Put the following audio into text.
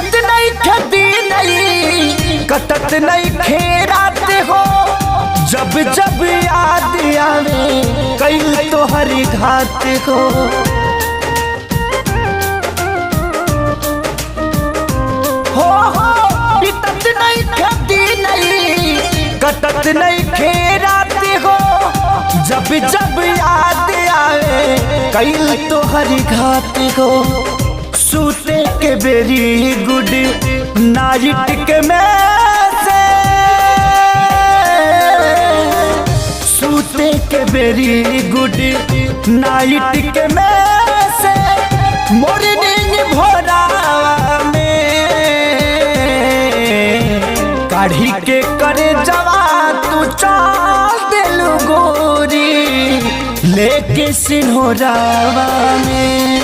बीतत नहीं खेती नहीं कटत नहीं खेरात हो जब जब याद आवे कई तो हरी घात हो। बीतत नहीं खेती नहीं कटत नहीं खेरात हो जब जब याद आवे कई तो हरी घात हो। सूते के बेरी गुड नाइट के में से सूते के बेरी गुड नाइट के में से मॉर्निंग भोरावा में काढ़ी के करे जवा तू चाल दिलु गोरी लेके सिन्होरावा में।